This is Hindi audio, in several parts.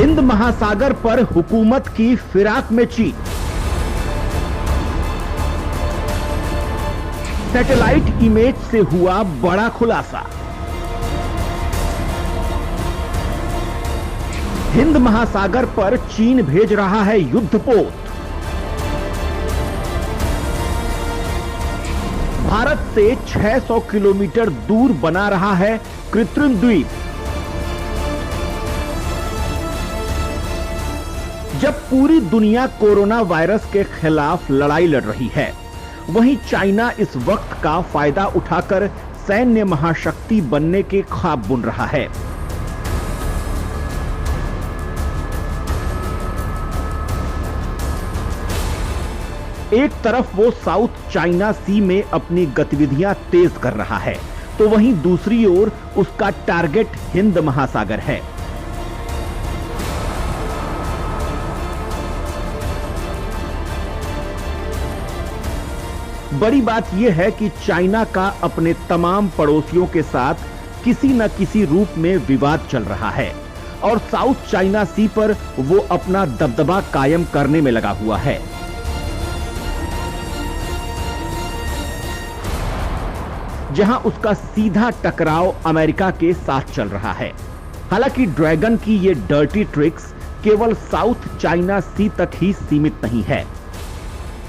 हिंद महासागर पर हुकूमत की फिराक में चीन। सैटेलाइट इमेज से हुआ बड़ा खुलासा। हिंद महासागर पर चीन भेज रहा है युद्धपोत। भारत से 600 किलोमीटर दूर बना रहा है कृत्रिम द्वीप। जब पूरी दुनिया कोरोना वायरस के खिलाफ लड़ाई लड़ रही है, वहीं चाइना इस वक्त का फायदा उठाकर सैन्य महाशक्ति बनने के ख्वाब बुन रहा है। एक तरफ वो साउथ चाइना सी में अपनी गतिविधियां तेज कर रहा है, तो वहीं दूसरी ओर उसका टारगेट हिंद महासागर है। बड़ी बात यह है कि चाइना का अपने तमाम पड़ोसियों के साथ किसी न किसी रूप में विवाद चल रहा है और साउथ चाइना सी पर वो अपना दबदबा कायम करने में लगा हुआ है। जहां उसका सीधा टकराव अमेरिका के साथ चल रहा है। हालांकि ड्रैगन की ये डर्टी ट्रिक्स केवल साउथ चाइना सी तक ही सीमित नहीं है।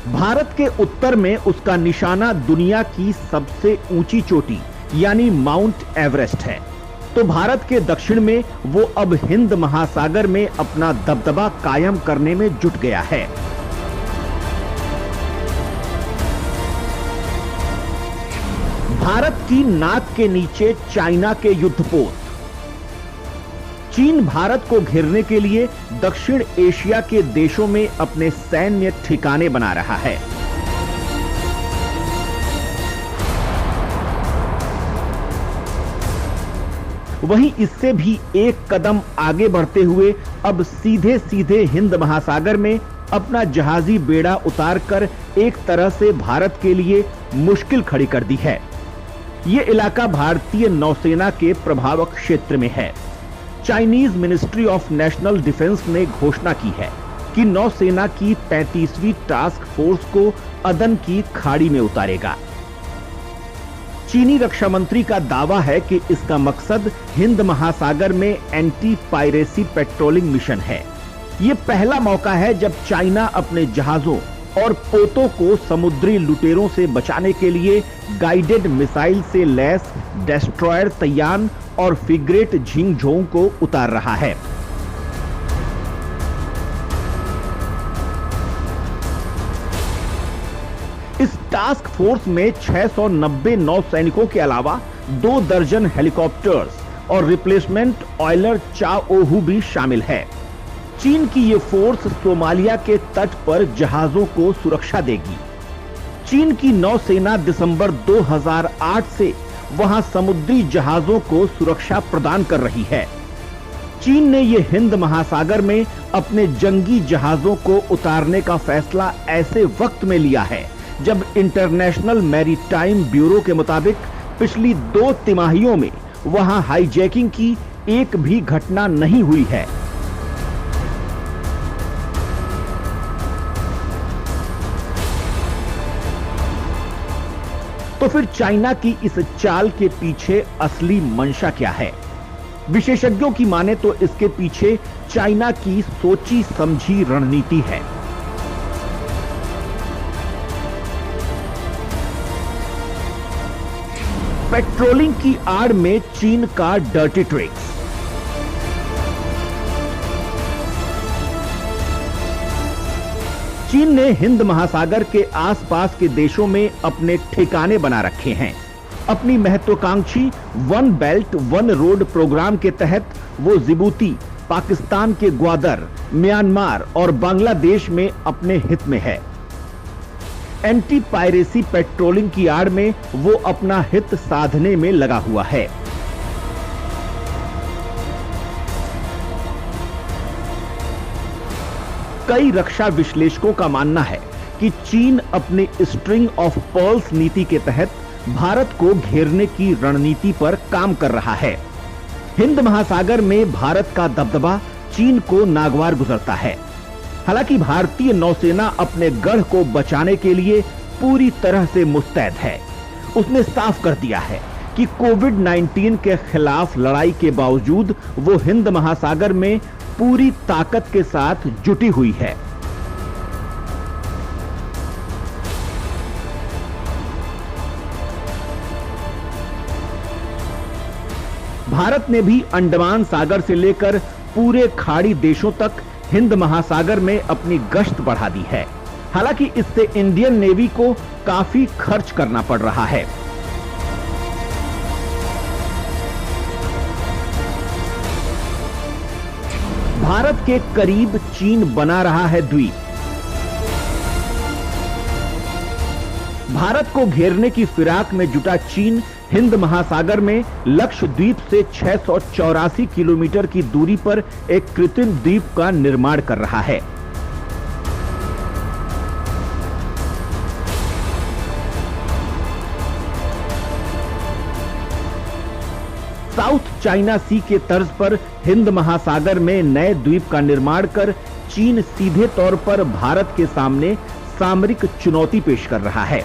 भारत के उत्तर में उसका निशाना दुनिया की सबसे ऊंची चोटी यानी माउंट एवरेस्ट है, तो भारत के दक्षिण में वो अब हिंद महासागर में अपना दबदबा कायम करने में जुट गया है। भारत की नाक के नीचे चाइना के युद्धपोत। चीन भारत को घेरने के लिए दक्षिण एशिया के देशों में अपने सैन्य ठिकाने बना रहा है। वहीं इससे भी एक कदम आगे बढ़ते हुए अब सीधे सीधे हिंद महासागर में अपना जहाजी बेड़ा उतारकर एक तरह से भारत के लिए मुश्किल खड़ी कर दी है। यह इलाका भारतीय नौसेना के प्रभावक क्षेत्र में है। Chinese ministry of national defence ने घोषणा की है कि नौसेना की 35वीं टास्क फोर्स को अदन की खाड़ी में उतारेगा। चीनी रक्षा मंत्री का दावा है कि इसका मकसद हिंद महासागर में एंटी पायरेसी पेट्रोलिंग मिशन है। यह पहला मौका है जब चाइना अपने जहाजों और पोतों को समुद्री लुटेरों से बचाने के लिए गाइडेड मिसाइल से लैस डेस्ट्रॉयर तैयान और फ्रिगेट झिंगझोंग को उतार रहा है। इस टास्क फोर्स में 690 नौसैनिकों के अलावा 2 दर्जन हेलीकॉप्टर्स और रिप्लेसमेंट ऑयलर चाओहू भी शामिल है। चीन की ये फोर्स सोमालिया के तट पर जहाजों को सुरक्षा देगी। चीन की नौसेना दिसंबर 2008 से वहां समुद्री जहाजों को सुरक्षा प्रदान कर रही है। चीन ने यह हिंद महासागर में अपने जंगी जहाजों को उतारने का फैसला ऐसे वक्त में लिया है जब इंटरनेशनल मैरीटाइम ब्यूरो के मुताबिक पिछली 2 तिमाहियों में वहां हाईजैकिंग की एक भी घटना नहीं हुई है। तो फिर चाइना की इस चाल के पीछे असली मंशा क्या है? विशेषज्ञों की माने तो इसके पीछे चाइना की सोची समझी रणनीति है। पेट्रोलिंग की आड़ में चीन का डर्टी ट्रिक्स। चीन ने हिंद महासागर के आसपास के देशों में अपने ठिकाने बना रखे हैं। अपनी महत्वाकांक्षी one belt one road program के तहत वो जिबूती, पाकिस्तान के ग्वादर, म्यांमार और बांग्लादेश में अपने हित में है। एंटी पायरेसी पेट्रोलिंग की आड़ में वो अपना हित साधने में लगा हुआ है। कई रक्षा विश्लेषकों का मानना है कि चीन अपने स्ट्रिंग ऑफ पर्ल्स नीति के तहत भारत को घेरने की रणनीति पर काम कर रहा है। हिंद महासागर में भारत का दबदबा चीन को नागवार गुजरता है। हालांकि भारतीय नौसेना अपने गढ़ को बचाने के लिए पूरी तरह से मुस्तैद है। उसने साफ कर दिया है कि कोविड-19 के खिलाफ लड़ाई के बावजूद वो हिंद महासागर में पूरी ताकत के साथ जुटी हुई है। भारत ने भी अंडमान सागर से लेकर पूरे खाड़ी देशों तक हिंद महासागर में अपनी गश्त बढ़ा दी है। हालांकि इससे इंडियन नेवी को काफी खर्च करना पड़ रहा है। भारत के करीब चीन बना रहा है द्वीप। भारत को घेरने की फिराक में जुटा चीन हिंद महासागर में लक्षद्वीप से 684 किलोमीटर की दूरी पर एक कृत्रिम द्वीप का निर्माण कर रहा है। साउथ चाइना सी के तर्ज पर हिंद महासागर में नए द्वीप का निर्माण कर चीन सीधे तौर पर भारत के सामने सामरिक चुनौती पेश कर रहा है।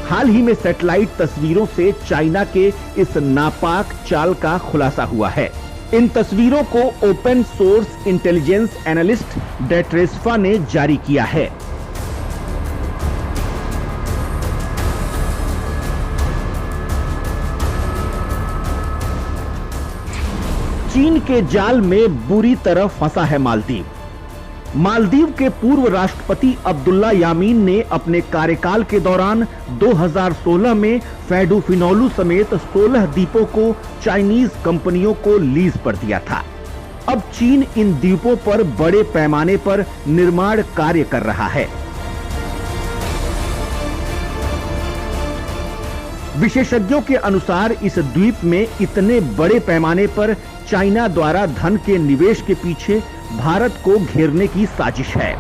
हाल ही में सैटेलाइट तस्वीरों से चाइना के इस नापाक चाल का खुलासा हुआ है। इन तस्वीरों को ओपन सोर्स इंटेलिजेंस एनालिस्ट डेट्रेस्फा ने जारी किया है। चीन के जाल में बुरी तरह फंसा है मालदीव। मालदीव के पूर्व राष्ट्रपति अब्दुल्ला यामीन ने अपने कार्यकाल के दौरान 2016 में फैडूफिनोलू समेत 16 द्वीपों को चाइनीज कंपनियों को लीज पर दिया था। अब चीन इन द्वीपों पर बड़े पैमाने पर निर्माण कार्य कर रहा है। विशेषज्ञों के अनुसार इस द्वीप में इतने बड़े पैमाने पर चाइना द्वारा धन के निवेश के पीछे भारत को घेरने की साजिश है।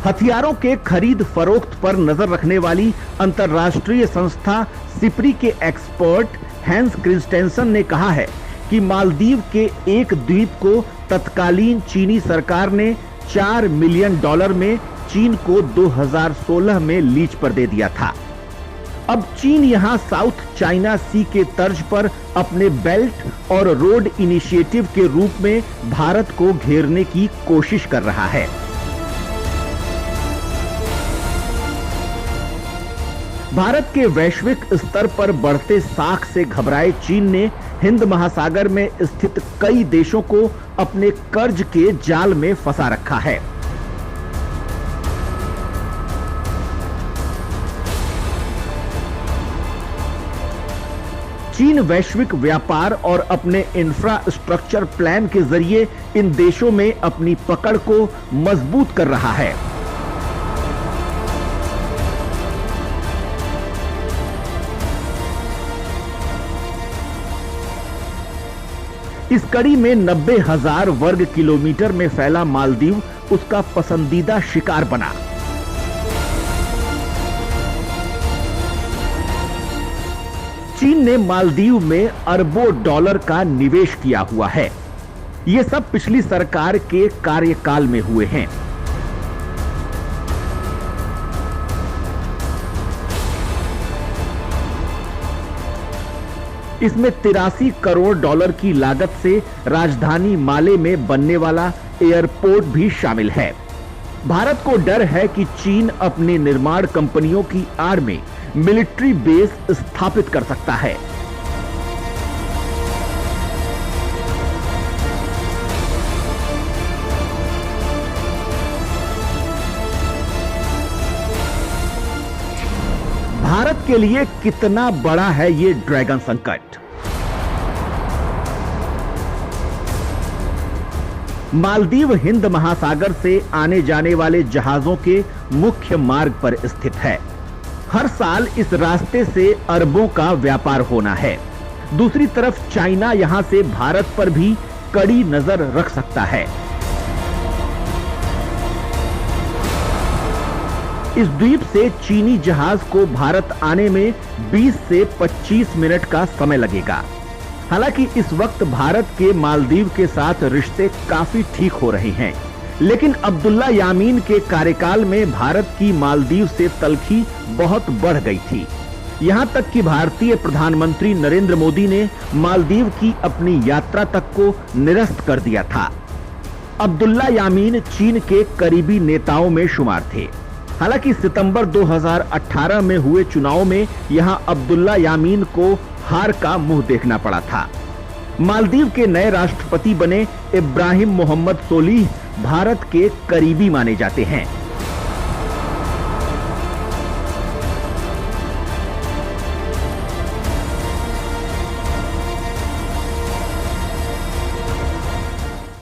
हथियारों के खरीद फरोख्त पर नजर रखने वाली अंतर्राष्ट्रीय संस्था सिप्री के एक्सपर्ट हैंस क्रिस्टेंसन ने कहा है कि मालदीव के एक द्वीप को तत्कालीन चीनी सरकार ने $4 मिलियन में चीन को 2016 में लीज पर दे दिया था। अब चीन यहां साउथ चाइना सी के तर्ज पर अपने बेल्ट और रोड इनिशिएटिव के रूप में भारत को घेरने की कोशिश कर रहा है। भारत के वैश्विक स्तर पर बढ़ते साख से घबराए चीन ने हिंद महासागर में स्थित कई देशों को अपने कर्ज के जाल में फंसा रखा है। चीन वैश्विक व्यापार और अपने इंफ्रास्ट्रक्चर प्लान के जरिए इन देशों में अपनी पकड़ को मजबूत कर रहा है। इस कड़ी में 90,000 वर्ग किलोमीटर में फैला मालदीव उसका पसंदीदा शिकार बना। चीन ने मालदीव में अरबों डॉलर का निवेश किया हुआ है। ये सब पिछली सरकार के कार्यकाल में हुए हैं। इसमें $83 करोड़ की लागत से राजधानी माले में बनने वाला एयरपोर्ट भी शामिल है। भारत को डर है कि चीन अपनी निर्माण कंपनियों की आड़ में मिलिट्री बेस स्थापित कर सकता है। भारत के लिए कितना बड़ा है ये ड्रैगन संकट? मालदीव हिंद महासागर से आने जाने वाले जहाजों के मुख्य मार्ग पर स्थित है। हर साल इस रास्ते से अरबों का व्यापार होना है। दूसरी तरफ चाइना यहां से भारत पर भी कड़ी नजर रख सकता है। इस द्वीप से चीनी जहाज को भारत आने में 20 से 25 मिनट का समय लगेगा। हालांकि इस वक्त भारत के मालदीव के साथ रिश्ते काफी ठीक हो रहे हैं, लेकिन अब्दुल्ला यामीन के कार्यकाल में भारत की मालदीव से तलखी बहुत बढ़ गई थी। यहां तक कि भारतीय प्रधानमंत्री नरेंद्र मोदी ने मालदीव की अपनी यात्रा तक को निरस्त कर दिया था। अब्दुल्ला यामीन चीन के करीबी नेताओं में शुमार थे। हालांकि सितंबर 2018 में हुए चुनाव में यहां अब्दुल्ला यामीन को हार का मुंह देखना पड़ा था। मालदीव के नए राष्ट्रपति बने इब्राहिम मोहम्मद सोलिह भारत के करीबी माने जाते हैं।